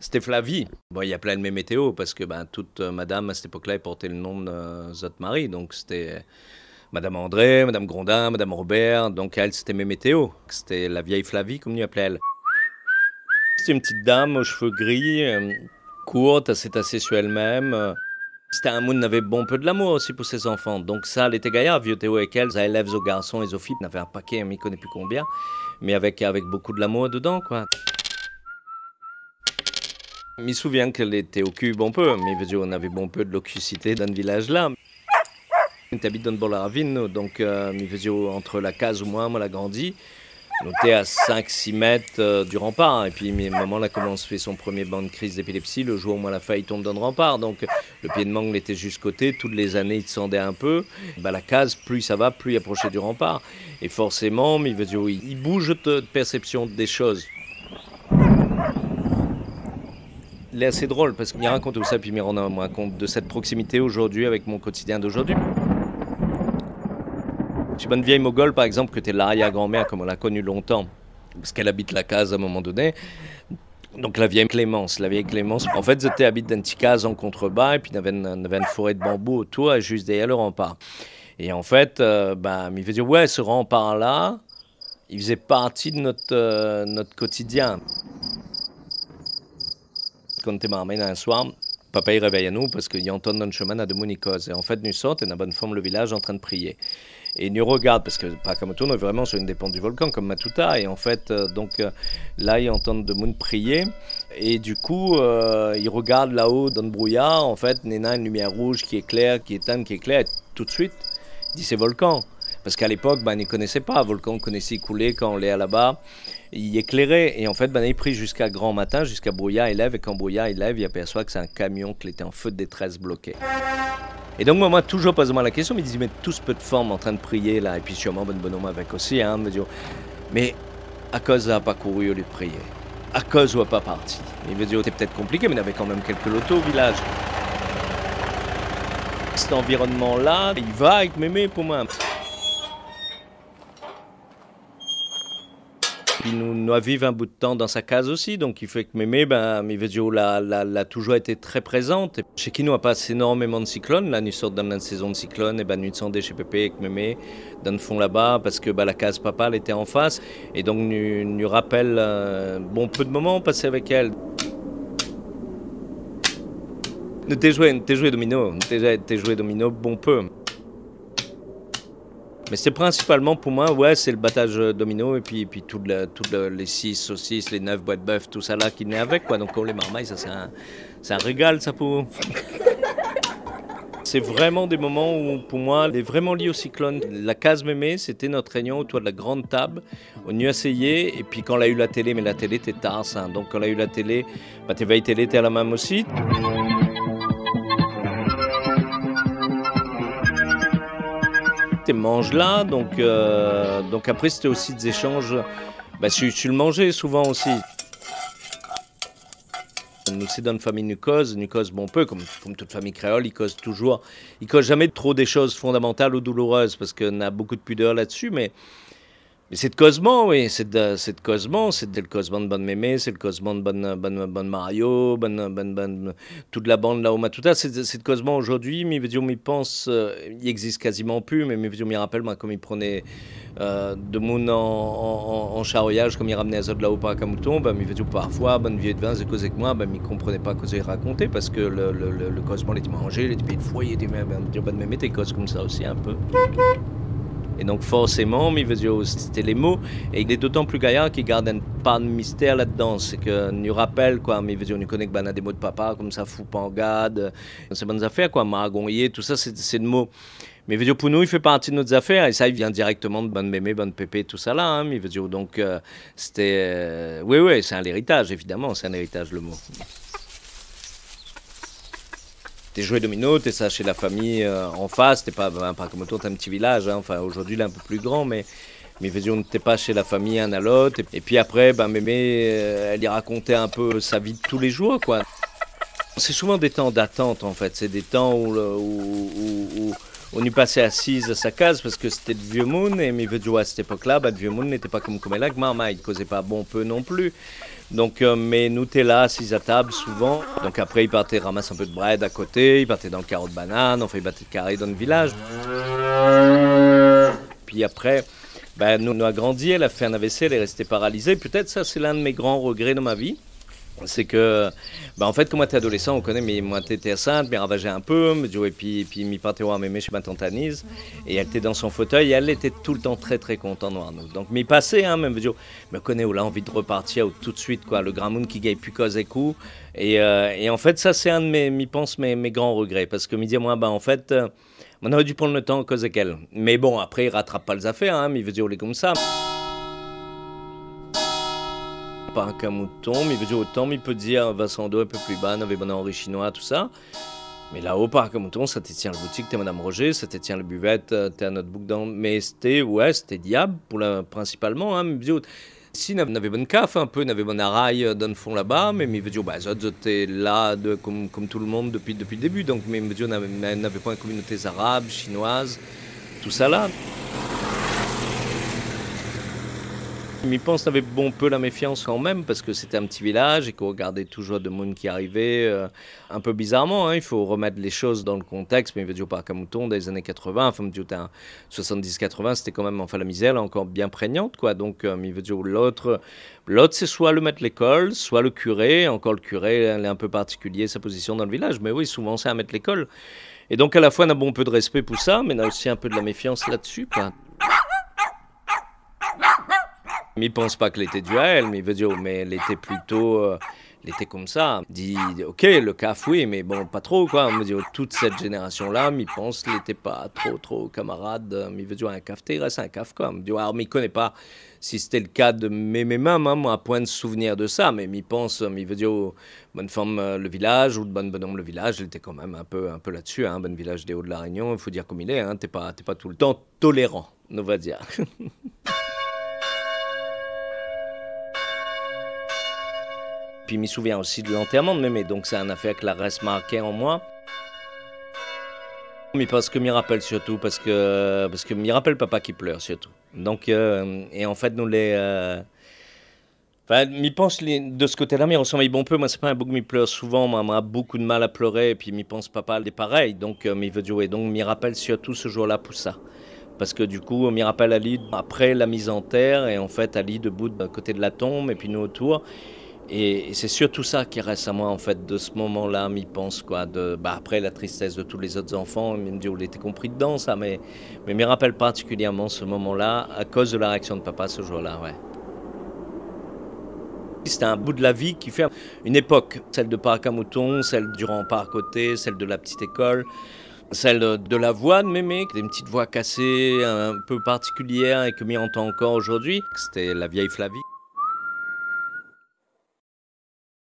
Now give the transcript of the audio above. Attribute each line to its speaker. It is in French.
Speaker 1: C'était Flavie. Bon, il y a plein de mes météos parce que ben, toute madame à cette époque-là elle portait le nom de Zot Marie. Donc c'était Madame André, Madame Grondin, Madame Robert. Donc elle, c'était mes météos. C'était la vieille Flavie, comme on appelait elle. C'était une petite dame aux cheveux gris, courte, assez tassée sur elle-même. C'était un monde qui avait bon peu de l'amour aussi pour ses enfants. Donc ça, elle était gaillard, vieux Théo et elle, ça élève aux garçons et aux filles. On avait un paquet, on ne connaît plus combien, mais avec beaucoup de l'amour dedans, quoi. Je me souviens qu'elle était au cul bon peu, mais on avait bon peu de locucité dans le village là. On habite dans le Bollaravine, donc entre la case où moi l'a grandi, on était à 5-6 mètres du rempart. Et puis maman là commence fait son premier banc de crise d'épilepsie le jour où moi la faille tombe dans le rempart. Donc le pied de mangue était juste côté, toutes les années il descendait un peu. Bah, la case, plus ça va, plus il approchait du rempart. Et forcément, il bouge de perception des choses. Il est assez drôle parce qu'il me raconte tout ça, puis il me rend compte de cette proximité aujourd'hui avec mon quotidien d'aujourd'hui. J'ai une vieille mogole, par exemple, que était l'arrière-grand-mère, comme on l'a connue longtemps, parce qu'elle habite la case à un moment donné. Donc la vieille Clémence, en fait, j'étais habite dans une petite case en contrebas, et puis il y avait une forêt de bambou autour, juste derrière le rempart. Et en fait, il faisait dire, ouais, ce rempart-là, il faisait partie de notre quotidien. Quand on était marmé un soir, papa il réveille à nous parce qu'il entend dans le chemin à de Monicos. Et en fait, nous sortons et nous bonne forme le village en train de prier. Et il nous regarde parce que Pakamoto est vraiment sur une des pentes du volcan comme Matuta. Et en fait, là, ils entendent de Moon prier. Et du coup, ils regardent là-haut dans le brouillard. En fait, Néna, une lumière rouge qui éclaire, qui éteint, qui éclaire. Et tout de suite, il dit c'est volcan. Parce qu'à l'époque, ils ne connaissaient pas. Volcan connaissait couler quand on est là-bas. Il éclairait. Et en fait, il prit jusqu'à grand matin, jusqu'à Brouillard, il lève. Et quand Brouillard, il lève, il aperçoit que c'est un camion qui était en feu de détresse bloqué. Et donc, moi, toujours posant la question, il me dit, mais tous peu de forme en train de prier, là. Et puis, sûrement, bonhomme avec aussi, hein. Mais à cause n'a pas couru au lieu de prier. À cause où n'a pas parti. Il me dit, c'était peut-être compliqué, mais il y avait quand même quelques lotos au village. Cet environnement-là, il va avec mémé pour moi. Il nous a vécu un bout de temps dans sa case aussi, donc il fait que mémé, l'a toujours été très présente. Chez qui nous a passé énormément de cyclones. Là, nous sortons dans la saison de cyclones, et nous descendons chez Pépé avec mémé, dans le fond là-bas, parce que la case papa, elle était en face. Et donc, nous rappelle peu de moments passés avec elle. Nous t'ai joué domino, bon peu. Mais c'est principalement pour moi, ouais, c'est le battage domino et puis toutes les 6 saucisses, les 9 boîtes de bœuf, tout ça là qui naît avec, quoi. Donc comme les marmailles, ça c'est un régal, ça pour. C'est vraiment des moments où, pour moi, il est vraiment lié au cyclone. La case mémé, c'était notre réunion autour de la grande table. On y essayait, et puis quand on a eu la télé, mais la télé, t'es tard, ça. Donc quand on a eu la télé, t'es veille télé, t'es à la même aussi. Tu manges là, donc après c'était aussi des échanges, tu le mangeais souvent aussi. Nous c'est dans une famille nous cause bon peu, comme toute famille créole, ils causent jamais trop des choses fondamentales ou douloureuses, parce qu'on a beaucoup de pudeur là-dessus, mais c'est de causement, oui, c'est le causement de bonne mémé, c'est le causement de bonne Mario, toute la bande là au Matuta, c'est de causement aujourd'hui, mais m'y pense, il existe quasiment plus, mais m'y rappelle, moi, comme il prenait de moun en charriage, comme il ramenait Azot là-haut par Camouton, parfois, bonne vieille de vin, c'est causé que moi, il comprenait pas ce qu'il racontait, parce que le causement, il était mangé, il était payé de foyer, il était bonne mémé, t'es cause comme ça aussi un peu. Et donc forcément, c'était les mots. Et il est d'autant plus gaillard qu'il garde une part de mystère là-dedans. C'est que nous rappelle, quoi, on connaît que des mots de papa, comme ça, fou pangade, c'est bonnes affaires, quoi, maragonnier, tout ça, c'est le mot. Mais pour nous, il fait partie de nos affaires, et ça, il vient directement de bonne mémé, bonne pépé, tout ça là, hein, donc c'était... oui, c'est un héritage, évidemment, c'est un héritage, le mot. T'es joué domino, t'es ça chez la famille en face, t'es pas comme toi, t'as un petit village, hein, enfin aujourd'hui il est un peu plus grand, mais t'es pas chez la famille un à l'autre. Et puis après, mémé, elle y racontait un peu sa vie de tous les jours, quoi. C'est souvent des temps d'attente en fait, c'est des temps où on y passait assise à sa case parce que c'était de vieux moon, et à cette époque-là, de vieux moon n'était pas comme elle là, que maman, il causait pas bon peu non plus. Donc, mais Nutella assis à table souvent. Donc après, il partait ramasser un peu de bread à côté, il partait dans le carreau de banane, enfin il battait de carré dans le village. Puis après, ben, nous a grandi, elle a fait un AVC, elle est restée paralysée. Peut-être ça, c'est l'un de mes grands regrets de ma vie. C'est que, ben en fait, quand moi t'es adolescent, on connaît, mais moi t'étais enceinte, mais ravageait un peu, et puis m'y partait voir mémé chez ma tante Anise, et elle était dans son fauteuil, et elle était tout le temps très très contente de voir nous. Donc m'y passait, hein, même, me connaît, là, envie de repartir tout de suite, quoi, le grand monde qui gagne plus cause et coup. Et en fait, ça, c'est un de m'y pense, mes grands regrets, parce que me dit, moi, ben en fait, on aurait dû prendre le temps cause avec elle. Mais bon, après, il rattrape pas les affaires, hein, mais il veut dire, on est comme ça. Pas un mouton, mais il veut dire autant, mais il peut dire Vincent Do un peu plus bas, avait bon Henri Chinois, tout ça. Mais là-haut, par un mouton, ça te tient le boutique, t'es Madame Roger, ça te tient le buvette, t'es un notebook dans. Mais c'était, ouais, c'était diable, principalement, hein. Mais il veut dire, si, n'avait bonne caf un peu, n'avait bonne araille dans le fond là-bas, mais il veut dire, bah, t'es là, comme tout le monde depuis le début. Donc, mais il veut dire, n'avait pas une communauté arabe, chinoise, tout ça là. Je pense qu'on avait bon peu la méfiance quand même parce que c'était un petit village et qu'on regardait toujours de monde qui arrivait un peu bizarrement. Hein, il faut remettre les choses dans le contexte. Mais il veut dire Parc à Mouton des années 80, enfin 70-80, c'était quand même enfin la misère là, encore bien prégnante quoi. Donc il veut dire l'autre c'est soit le maître l'école, soit le curé. Encore le curé, elle est un peu particulier sa position dans le village, mais oui souvent c'est un maître l'école. Et donc à la fois on a bon peu de respect pour ça, mais on a aussi un peu de la méfiance là-dessus quoi. Mais il pense pas qu'elle était due à elle, mais il veut dire, mais elle était plutôt, elle était comme ça. Il dit, ok, le CAF, oui, mais bon, pas trop, quoi. On me dit, toute cette génération-là, mais il pense qu'il n'était pas trop camarade. Mais il veut dire, un CAF, il reste un CAF, quoi. Il me dit, alors, mais il connaît pas si c'était le cas de mes mêmes, hein, moi, à point de souvenir de ça, mais il pense, mais il veut dire, bonne forme le village, ou de bonne bonhomme le village, elle était quand même un peu là-dessus, hein, bonne village des Hauts de la Réunion, il faut dire comme il est, hein, t'es pas tout le temps tolérant, on va dire. Puis je me souviens aussi de l'enterrement de mémé, donc c'est un affaire que la reste marquée en moi. Mais parce que m'y rappelle surtout, parce que m'y rappelle papa qui pleure surtout. Donc, et en fait, nous les... Enfin, m'y pense de ce côté-là, mais on s'en va bon peu. Moi, c'est pas un bouc qui pleure souvent. Moi, on a beaucoup de mal à pleurer, et puis m'y pense papa, il est pareil. Donc, m'y veut jouer. Donc, m'y rappelle surtout ce jour-là pour ça. Parce que du coup, on m'y rappelle Ali après la mise en terre, et en fait, Ali debout à côté de la tombe, et puis nous autour. Et c'est surtout ça qui reste à moi, en fait, de ce moment-là, m'y pense, quoi. Après, la tristesse de tous les autres enfants, il me dit, on était compris dedans, ça, mais m'y rappelle particulièrement ce moment-là, à cause de la réaction de papa ce jour-là, ouais. C'était un bout de la vie qui fait une époque, celle de Parc à Mouton, celle du rempart à côté, celle de la petite école, celle de la voix de mémé, une petite voix cassée, un peu particulière et que m'y entend encore aujourd'hui. C'était la vieille Flavie.